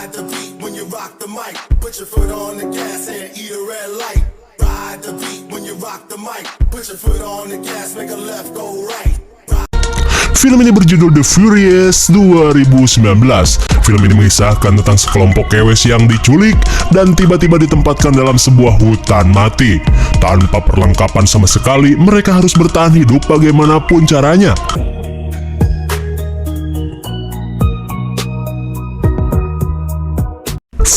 Ride the beat when you rock the mic. Put your foot on the gas and eat a red light. Ride the beat when you rock the mic. Put your foot on the gas, make a left, go right. Film ini berjudul The Furious 2019. Film ini mengisahkan tentang sekelompok kewes yang diculik dan tiba-tiba ditempatkan dalam sebuah hutan mati. Tanpa perlengkapan sama sekali, mereka harus bertahan hidup bagaimanapun caranya.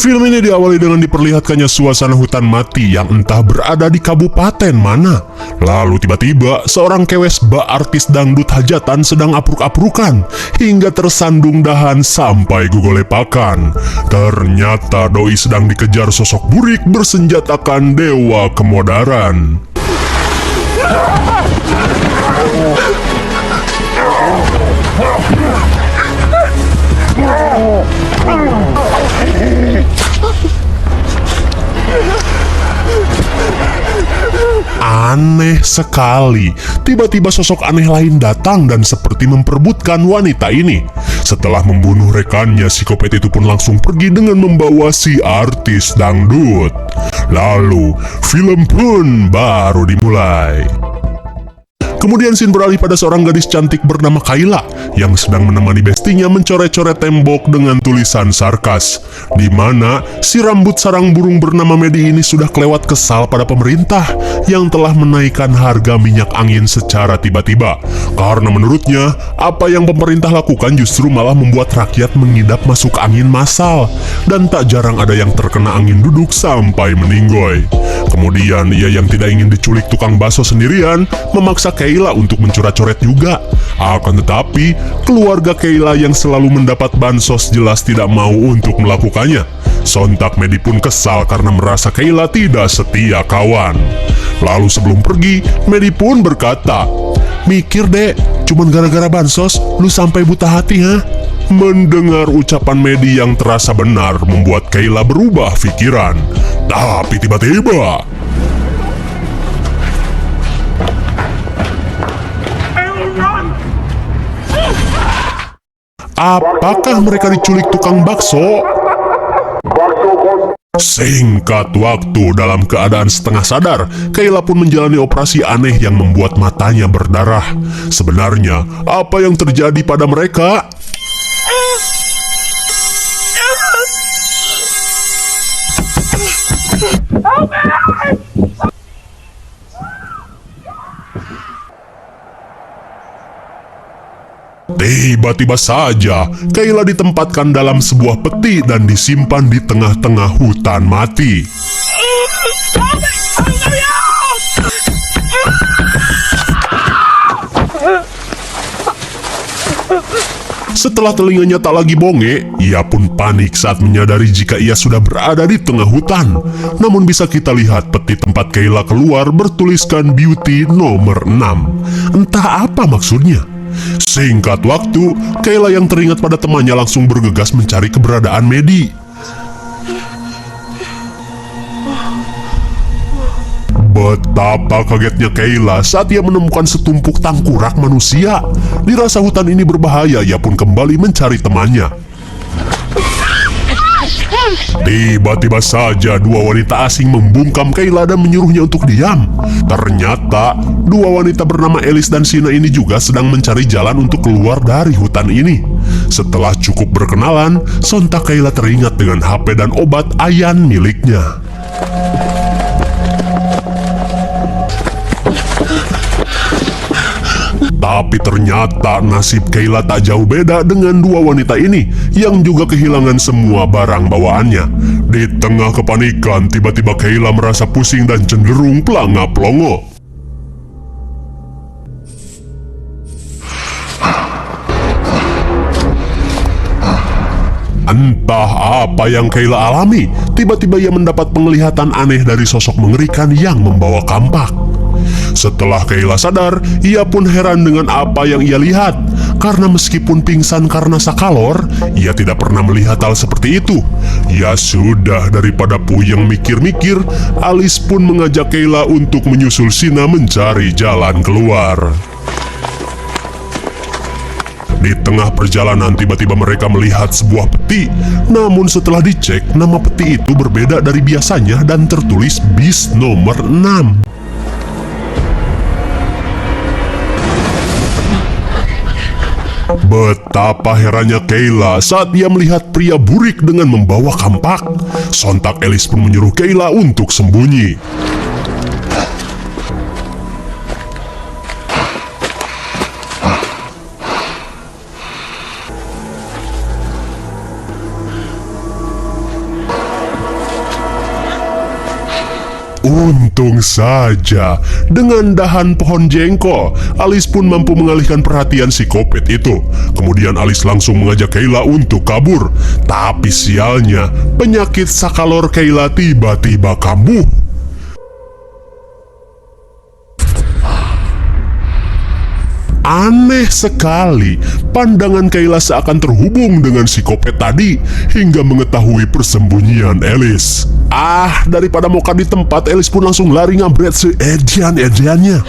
Film ini diawali dengan diperlihatkannya suasana hutan mati yang entah berada di kabupaten mana. Lalu tiba-tiba seorang kewes bak artis dangdut hajatan sedang apruk-aprukan hingga tersandung dahan sampai gugolepakan. Ternyata doi sedang dikejar sosok burik bersenjatakan dewa kemodaran. Aneh sekali, tiba-tiba sosok aneh lain datang dan seperti memperebutkan wanita ini. Setelah membunuh rekannya, psikopat itu pun langsung pergi dengan membawa si artis dangdut. Lalu, film pun baru dimulai. Kemudian scene beralih pada seorang gadis cantik bernama Kayla yang sedang menemani bestinya mencoret-coret tembok dengan tulisan sarkas, di mana si rambut sarang burung bernama Medi ini sudah kelewat kesal pada pemerintah yang telah menaikkan harga minyak angin secara tiba-tiba. Karena menurutnya, apa yang pemerintah lakukan justru malah membuat rakyat mengidap masuk angin massal, dan tak jarang ada yang terkena angin duduk sampai meninggoy. Kemudian ia yang tidak ingin diculik tukang bakso sendirian memaksa Kayla untuk mencoret-coret juga. Akan tetapi, keluarga Kayla yang selalu mendapat bansos jelas tidak mau untuk melakukannya. Sontak Medi pun kesal karena merasa Kayla tidak setia kawan. Lalu sebelum pergi, Medi pun berkata, "Mikir dek, cuman gara-gara bansos, lu sampai buta hati ha?" Mendengar ucapan Medi yang terasa benar membuat Kayla berubah pikiran. Tapi tiba-tiba apakah mereka diculik tukang bakso? Singkat waktu, dalam keadaan setengah sadar, Kayla pun menjalani operasi aneh yang membuat matanya berdarah. Sebenarnya, apa yang terjadi pada mereka? Tiba-tiba saja, Kayla ditempatkan dalam sebuah peti dan disimpan di tengah-tengah hutan mati. Setelah telinganya tak lagi bonge, ia pun panik saat menyadari jika ia sudah berada di tengah hutan. Namun bisa kita lihat peti tempat Kayla keluar bertuliskan Beauty nomor 6. Entah apa maksudnya. Singkat waktu, Kayla yang teringat pada temannya langsung bergegas mencari keberadaan Medi. Betapa kagetnya Kayla saat ia menemukan setumpuk tangkurak manusia. Dirasa hutan ini berbahaya, ia pun kembali mencari temannya. Tiba-tiba saja dua wanita asing membungkam Kayla dan menyuruhnya untuk diam. Ternyata dua wanita bernama Alice dan Sina ini juga sedang mencari jalan untuk keluar dari hutan ini. Setelah cukup berkenalan, sontak Kayla teringat dengan HP dan obat ayan miliknya. Tapi ternyata nasib Kayla tak jauh beda dengan dua wanita ini yang juga kehilangan semua barang bawaannya. Di tengah kepanikan, tiba-tiba Kayla merasa pusing dan cenderung pelanga-pelongo. Entah apa yang Kayla alami, tiba-tiba ia mendapat penglihatan aneh dari sosok mengerikan yang membawa kampak. Setelah Kayla sadar, ia pun heran dengan apa yang ia lihat. Karena meskipun pingsan karena sakalor, ia tidak pernah melihat hal seperti itu. Ya sudah, daripada puyeng mikir-mikir, Alice pun mengajak Kayla untuk menyusul Sina mencari jalan keluar. Di tengah perjalanan tiba-tiba mereka melihat sebuah peti. Namun setelah dicek, nama peti itu berbeda dari biasanya dan tertulis bis nomor 6. Betapa herannya Kayla saat dia melihat pria burik dengan membawa kampak. Sontak Alice pun menyuruh Kayla untuk sembunyi. Untung saja, dengan dahan pohon jengkol, Alice pun mampu mengalihkan perhatian si Kopet itu. Kemudian Alice langsung mengajak Kayla untuk kabur. Tapi sialnya, penyakit sakalor Kayla tiba-tiba kambuh. Aneh sekali, pandangan Kayla seakan terhubung dengan si Kopet tadi hingga mengetahui persembunyian Alice. Daripada moka di tempat, Alice pun langsung lari ngabret seedan-edannya.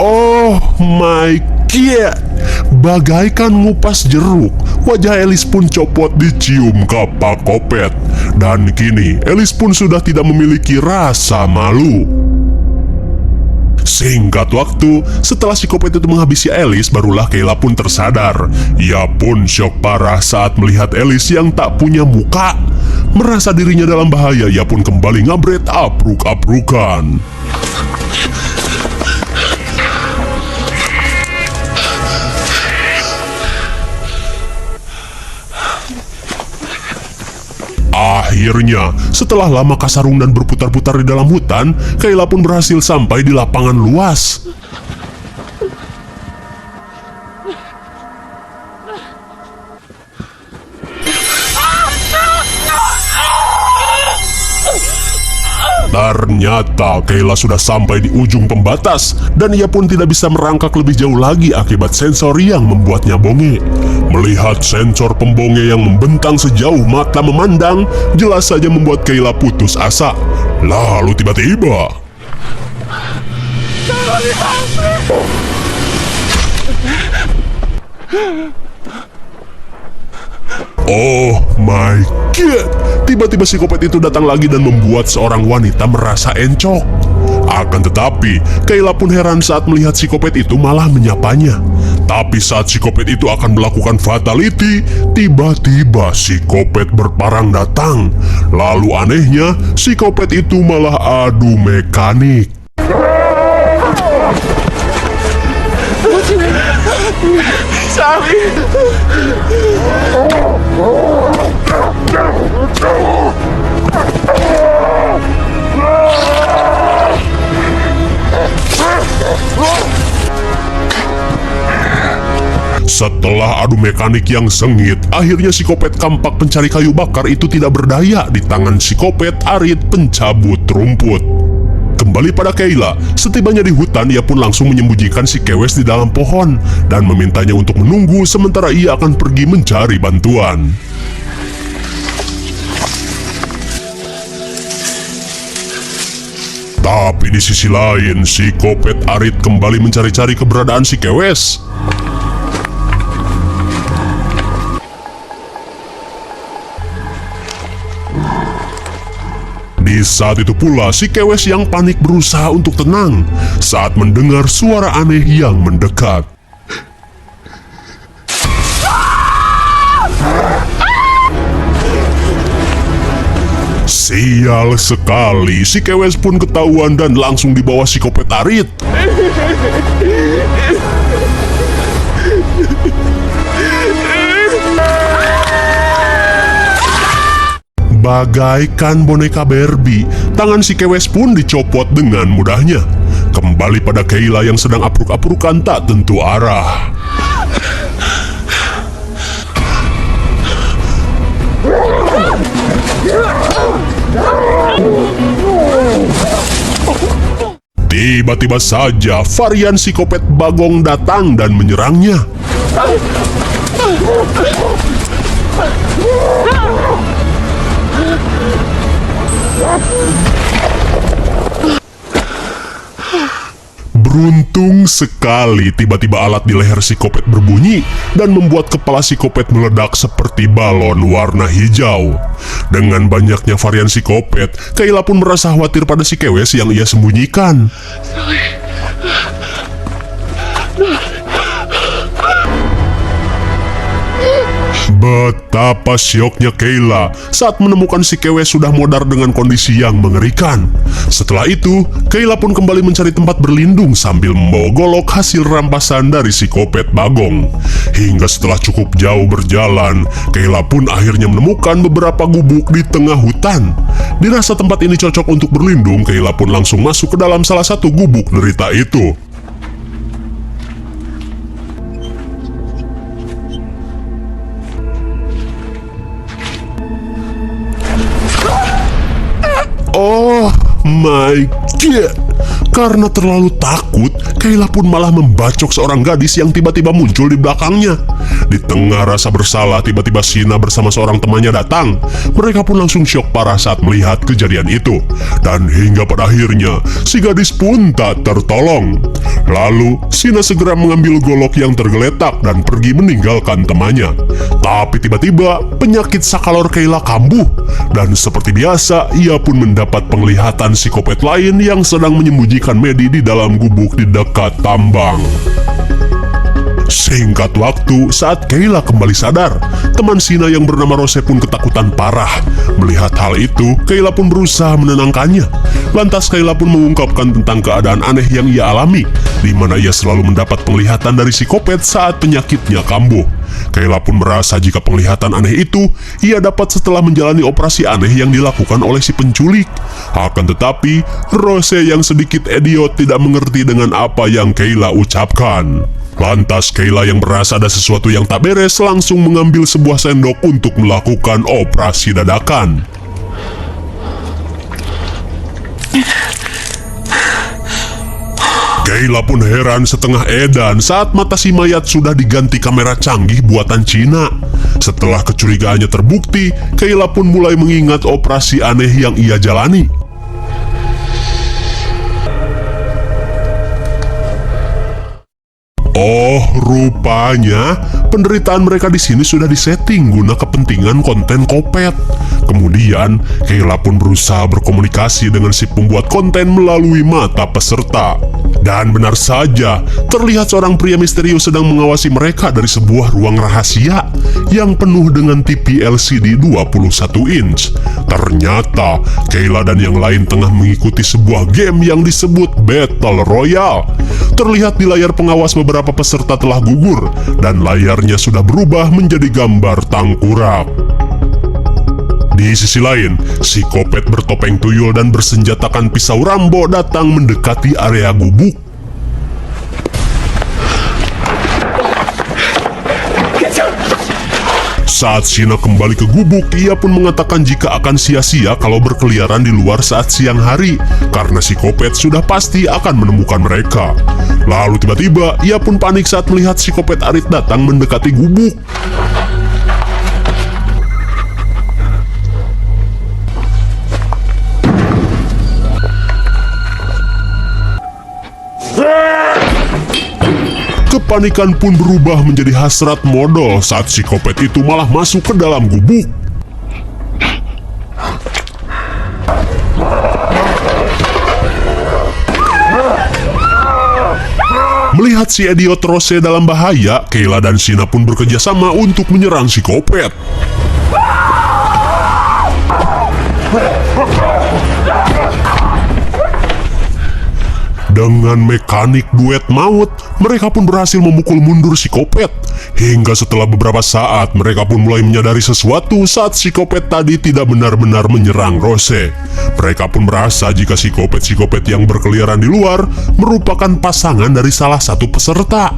Oh my god, bagaikan ngupas jeruk, wajah Alice pun copot dicium kapak Kopet. Dan kini Alice pun sudah tidak memiliki rasa malu. Singkat waktu, setelah si Kopet itu menghabisi Alice, barulah Kayla pun tersadar. Ia pun syok parah saat melihat Alice yang tak punya muka. Merasa dirinya dalam bahaya, ia pun kembali ngabret apruk-aprukan. Akhirnya, setelah lama kasarung dan berputar-putar di dalam hutan, Kayla pun berhasil sampai di lapangan luas. Ternyata Kayla sudah sampai di ujung pembatas dan ia pun tidak bisa merangkak lebih jauh lagi akibat sensor yang membuatnya bonge. Melihat sensor pembonge yang membentang sejauh mata memandang, jelas saja membuat Kayla putus asa. Lalu tiba-tiba oh my god, tiba-tiba si Kopet itu datang lagi dan membuat seorang wanita merasa encok. Akan tetapi, Kayla pun heran saat melihat si Kopet itu malah menyapanya. Tapi saat si Kopet itu akan melakukan fatality, tiba-tiba si Kopet berparang datang. Lalu anehnya, si Kopet itu malah adu mekanik. Setelah adu mekanik yang sengit, akhirnya si Kopet kampak pencari kayu bakar itu tidak berdaya di tangan si Kopet Arit pencabut rumput. Kembali pada Kayla, setibanya di hutan ia pun langsung menyembunyikan si Kewes di dalam pohon dan memintanya untuk menunggu sementara ia akan pergi mencari bantuan. Tapi di sisi lain, si Kopet Arit kembali mencari-cari keberadaan si Kewes. Di saat itu pula, si Kewes yang panik berusaha untuk tenang saat mendengar suara aneh yang mendekat. Sial sekali, si Kewes pun ketahuan dan langsung dibawa si Kopet Arit. Bagaikan boneka Barbie, tangan si Kewes pun dicopot dengan mudahnya. Kembali pada Kayla yang sedang apruk-aprukan tak tentu arah. Tiba-tiba saja varian psikopat Bagong datang dan menyerangnya. Beruntung sekali tiba-tiba alat di leher psikopat berbunyi dan membuat kepala psikopat meledak seperti balon warna hijau. Dengan banyaknya varian psikopat, Kayla pun merasa khawatir pada si Kewes yang ia sembunyikan. Betapa syoknya Kayla saat menemukan si Kewes sudah modar dengan kondisi yang mengerikan. Setelah itu, Kayla pun kembali mencari tempat berlindung sambil membawa golok hasil rampasan dari psikopat Bagong. Hingga setelah cukup jauh berjalan, Kayla pun akhirnya menemukan beberapa gubuk di tengah hutan. Dirasa tempat ini cocok untuk berlindung, Kayla pun langsung masuk ke dalam salah satu gubuk derita itu. Oh my god. Karena terlalu takut, Kayla pun malah membacok seorang gadis yang tiba-tiba muncul di belakangnya. Di tengah rasa bersalah, tiba-tiba Sina bersama seorang temannya datang. Mereka pun langsung syok parah saat melihat kejadian itu. Dan hingga pada akhirnya, si gadis pun tak tertolong. Lalu, Sina segera mengambil golok yang tergeletak dan pergi meninggalkan temannya. Tapi tiba-tiba, penyakit sakalor Kayla kambuh. Dan seperti biasa, ia pun mendapat penglihatan psikopat lain yang sedang menyembunyikan Medi di dalam gubuk di dekat tambang. Singkat waktu, saat Kayla kembali sadar, teman Sina yang bernama Rose pun ketakutan parah. Melihat hal itu, Kayla pun berusaha menenangkannya. Lantas Kayla pun mengungkapkan tentang keadaan aneh yang ia alami, di mana ia selalu mendapat penglihatan dari psikopat saat penyakitnya kambuh. Kayla pun merasa jika penglihatan aneh itu ia dapat setelah menjalani operasi aneh yang dilakukan oleh si penculik. Akan tetapi, Rose yang sedikit idiot tidak mengerti dengan apa yang Kayla ucapkan. Lantas Kayla yang merasa ada sesuatu yang tak beres langsung mengambil sebuah sendok untuk melakukan operasi dadakan. Kayla pun heran setengah edan saat mata si mayat sudah diganti kamera canggih buatan Cina. Setelah kecurigaannya terbukti, Kayla pun mulai mengingat operasi aneh yang ia jalani. Oh, rupanya penderitaan mereka di sini sudah disetting guna kepentingan konten Kopet. Kemudian, Kayla pun berusaha berkomunikasi dengan si pembuat konten melalui mata peserta. Dan benar saja, terlihat seorang pria misterius sedang mengawasi mereka dari sebuah ruang rahasia yang penuh dengan TV LCD 21 inch. Ternyata, Kayla dan yang lain tengah mengikuti sebuah game yang disebut Battle Royale. Terlihat di layar pengawas beberapa peserta telah gugur dan layarnya sudah berubah menjadi gambar tengkorak. Di sisi lain, si Kopet bertopeng tuyul dan bersenjatakan pisau Rambo datang mendekati area gubuk. Saat Sina kembali ke gubuk, ia pun mengatakan jika akan sia-sia kalau berkeliaran di luar saat siang hari, karena si Kopet sudah pasti akan menemukan mereka. Lalu tiba-tiba, ia pun panik saat melihat si Kopet Arit datang mendekati gubuk. Kepanikan pun berubah menjadi hasrat modal saat si Kopet itu malah masuk ke dalam gubuk. Melihat si idiot Rose dalam bahaya, Kayla dan Sina pun bekerja sama untuk menyerang si Kopet. Dengan mekanik duet maut, mereka pun berhasil memukul mundur si Kopet. Hingga setelah beberapa saat, mereka pun mulai menyadari sesuatu saat si Kopet tadi tidak benar-benar menyerang Rose. Mereka pun merasa jika si Kopet yang berkeliaran di luar merupakan pasangan dari salah satu peserta.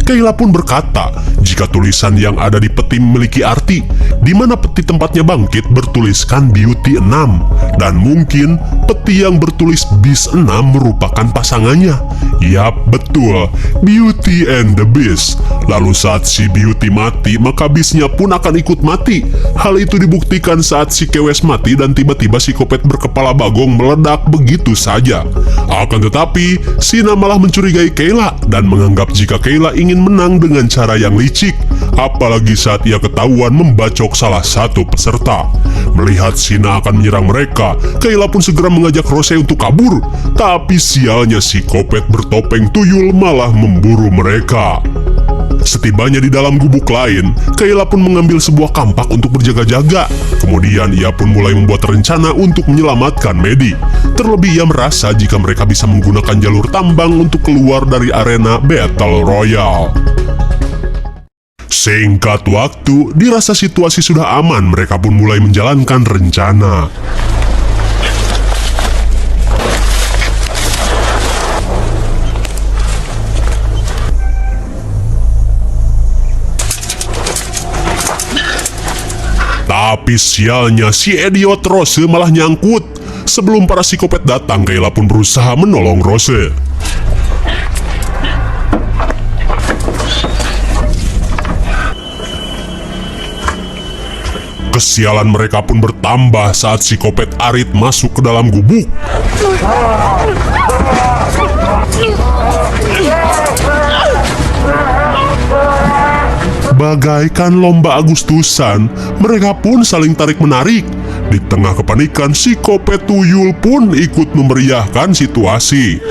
Kayla pun berkata, jika tulisan yang ada di peti memiliki arti, di mana peti tempatnya bangkit bertuliskan Beauty 6, dan mungkin peti yang bertulis bis 6 merupakan pasangannya. Yap, betul, Beauty and the Beast. Lalu saat si Beauty mati, maka bisnya pun akan ikut mati. Hal itu dibuktikan saat si Kewes mati dan tiba-tiba psikopat berkepala bagong meledak begitu saja. Akan tetapi, Shina malah mencurigai Kayla dan menganggap jika Kayla ingin menang dengan cara yang licik. Apalagi saat ia ketahuan membacok salah satu peserta. Melihat Shina akan menyerang mereka, Kayla pun segera mengajak Rose untuk kabur. Tapi sialnya psikopat bertopeng tuyul malah memburu mereka. Setibanya di dalam gubuk lain, Kayla pun mengambil sebuah kampak untuk berjaga-jaga. Kemudian ia pun mulai membuat rencana untuk menyelamatkan Maddie. Terlebih ia merasa jika mereka bisa menggunakan jalur tambang untuk keluar dari arena Battle Royale. Singkat waktu, dirasa situasi sudah aman, mereka pun mulai menjalankan rencana. Tapi sialnya si idiot Rose malah nyangkut. Sebelum para psikopat datang, Kayla pun berusaha menolong Rose. Kesialan mereka pun bertambah saat psikopat Arit masuk ke dalam gubuk. Bagaikan lomba Agustusan, mereka pun saling tarik-menarik. Di tengah kepanikan, psikopat tuyul pun ikut memeriahkan situasi.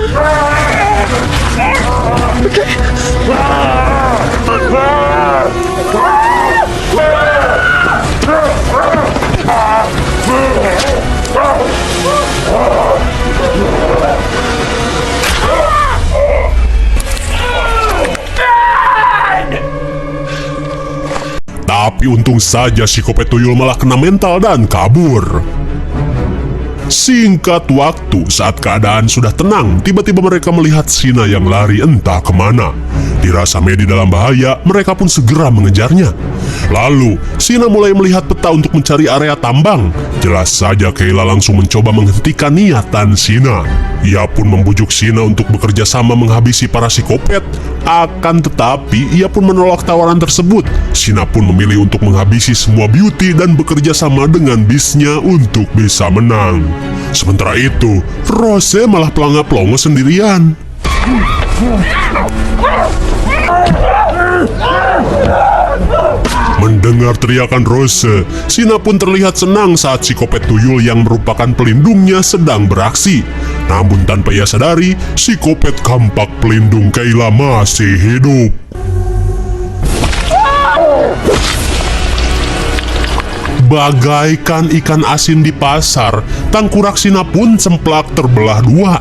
Tapi untung saja psikopat tuyul malah kena mental dan kabur. Singkat waktu, saat keadaan sudah tenang, tiba-tiba mereka melihat Shina yang lari entah kemana. Dirasa Maddie dalam bahaya, mereka pun segera mengejarnya. Lalu, Shina mulai melihat peta untuk mencari area tambang. Jelas saja Kayla langsung mencoba menghentikan niatan Shina. Ia pun membujuk Shina untuk bekerja sama menghabisi para psikopat. Akan tetapi, ia pun menolak tawaran tersebut. Shina pun memilih untuk menghabisi semua Beauty dan bekerja sama dengan bisnya untuk bisa menang. Sementara itu, Rose malah pelangap-pelongo sendirian. Mendengar teriakan Rose, Shina pun terlihat senang saat psikopat tuyul yang merupakan pelindungnya sedang beraksi. Namun tanpa ia sadari, psikopat kampak pelindung Kayla masih hidup. Bagaikan ikan asin di pasar, tangkurak Shina pun semplak terbelah dua.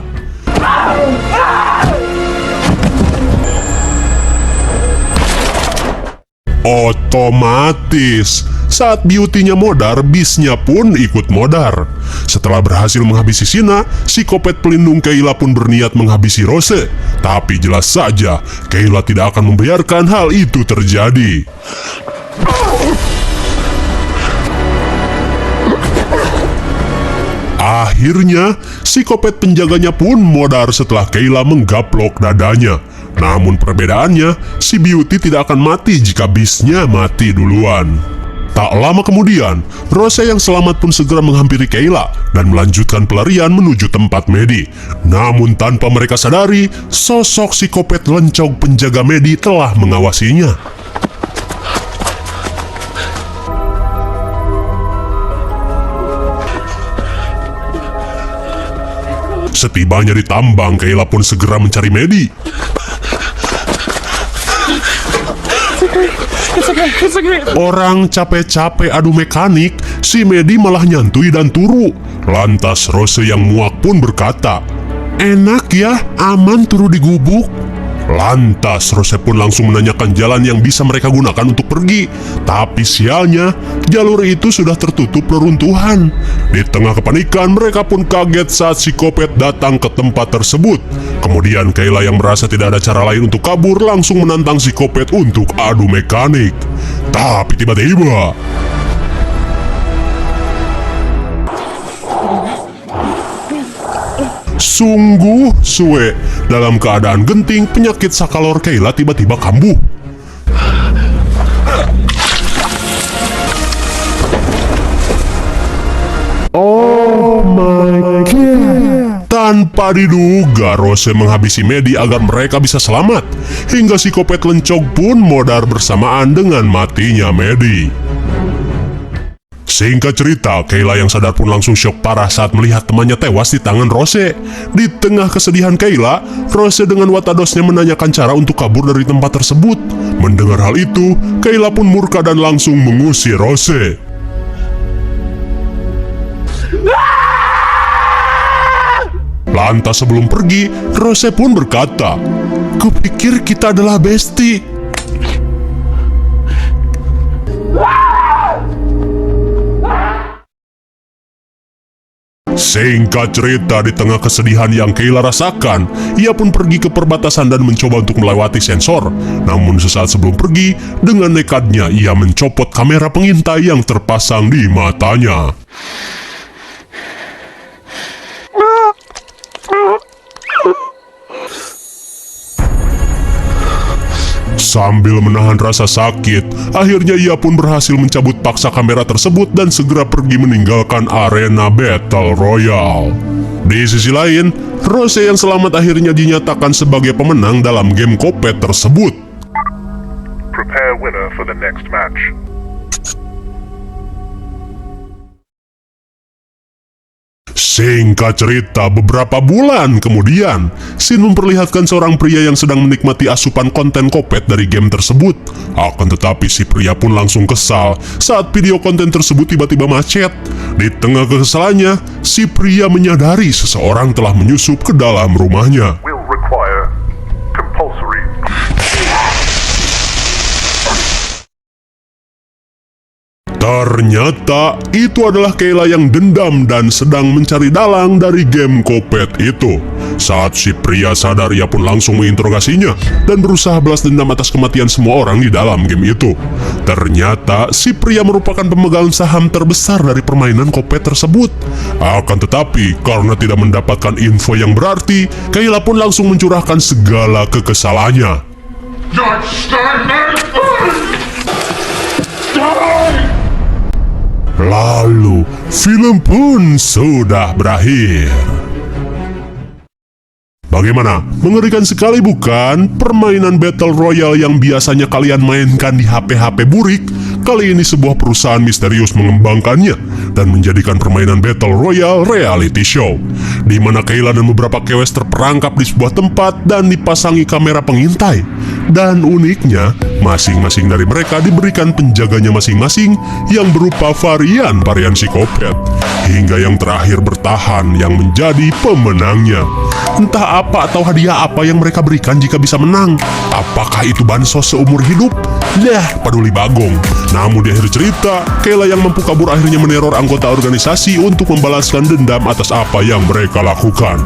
Otomatis, saat Beauty-nya modar, bisnya pun ikut modar. Setelah berhasil menghabisi Shina, psikopat pelindung Kayla pun berniat menghabisi Rose. Tapi jelas saja, Kayla tidak akan membiarkan hal itu terjadi. Akhirnya, psikopat penjaganya pun modar setelah Kayla menggaplok dadanya. Namun perbedaannya, si Beauty tidak akan mati jika bisnya mati duluan. Tak lama kemudian, Rose yang selamat pun segera menghampiri Kayla dan melanjutkan pelarian menuju tempat Maddie. Namun tanpa mereka sadari, sosok psikopat lencong penjaga Maddie telah mengawasinya. Setibanya di tambang, Kayla pun segera mencari Maddie. Orang capek-capek adu mekanik, si Maddie malah nyantui dan turu. Lantas Rose yang muak pun berkata, "Enak ya, aman turu di gubuk." Lantas Rose pun langsung menanyakan jalan yang bisa mereka gunakan untuk pergi. Tapi sialnya, jalur itu sudah tertutup reruntuhan. Di tengah kepanikan, mereka pun kaget saat psikopat datang ke tempat tersebut. Kemudian Kayla yang merasa tidak ada cara lain untuk kabur langsung menantang psikopat untuk adu mekanik. Tapi tiba-tiba, Sungguh suwe. Dalam keadaan genting, penyakit sakalor Kayla tiba-tiba kambuh. Oh my god. Tanpa diduga, Rose menghabisi Maddie agar mereka bisa selamat. Hingga psikopat lencog pun modar bersamaan dengan matinya Maddie. Singkat cerita, Kayla yang sadar pun langsung syok parah saat melihat temannya tewas di tangan Rose. Di tengah kesedihan Kayla, Rose dengan watadosnya menanyakan cara untuk kabur dari tempat tersebut. Mendengar hal itu, Kayla pun murka dan langsung mengusir Rose. Lantas sebelum pergi, Rose pun berkata, "Kupikir kita adalah bestie." Singkat cerita, di tengah kesedihan yang Kayla rasakan, ia pun pergi ke perbatasan dan mencoba untuk melewati sensor. Namun sesaat sebelum pergi, dengan nekatnya ia mencopot kamera pengintai yang terpasang di matanya. Sambil menahan rasa sakit, akhirnya ia pun berhasil mencabut paksa kamera tersebut dan segera pergi meninggalkan arena Battle Royale. Di sisi lain, Rose yang selamat akhirnya dinyatakan sebagai pemenang dalam game Kopet tersebut. Prepare winner for the next match. Singkat cerita, beberapa bulan kemudian, scene memperlihatkan seorang pria yang sedang menikmati asupan konten Kopet dari game tersebut. Akan tetapi si pria pun langsung kesal saat video konten tersebut tiba-tiba macet. Di tengah kekesalannya, si pria menyadari seseorang telah menyusup ke dalam rumahnya. Will require compulsory. Ternyata itu adalah Kayla yang dendam dan sedang mencari dalang dari game Kopet itu. Saat si pria sadar, ia pun langsung menginterogasinya dan berusaha balas dendam atas kematian semua orang di dalam game itu. Ternyata si pria merupakan pemegang saham terbesar dari permainan Kopet tersebut. Akan tetapi, karena tidak mendapatkan info yang berarti, Kayla pun langsung mencurahkan segala kekesalannya. Lalu, film pun sudah berakhir. Bagaimana? Mengerikan sekali bukan? Permainan Battle Royale yang biasanya kalian mainkan di HP-HP burik, kali ini sebuah perusahaan misterius mengembangkannya dan menjadikan permainan Battle Royale reality show, di mana Kayla dan beberapa kewes terperangkap di sebuah tempat dan dipasangi kamera pengintai. Dan uniknya, masing-masing dari mereka diberikan penjaganya masing-masing yang berupa varian psikopat, hingga yang terakhir bertahan yang menjadi pemenangnya. Entah apa atau hadiah apa yang mereka berikan jika bisa menang. Apakah itu bansos seumur hidup? Lah, peduli bagong. Namun di akhir cerita, Kayla yang mampu kabur akhirnya meneror anggota organisasi untuk membalaskan dendam atas apa yang mereka lakukan.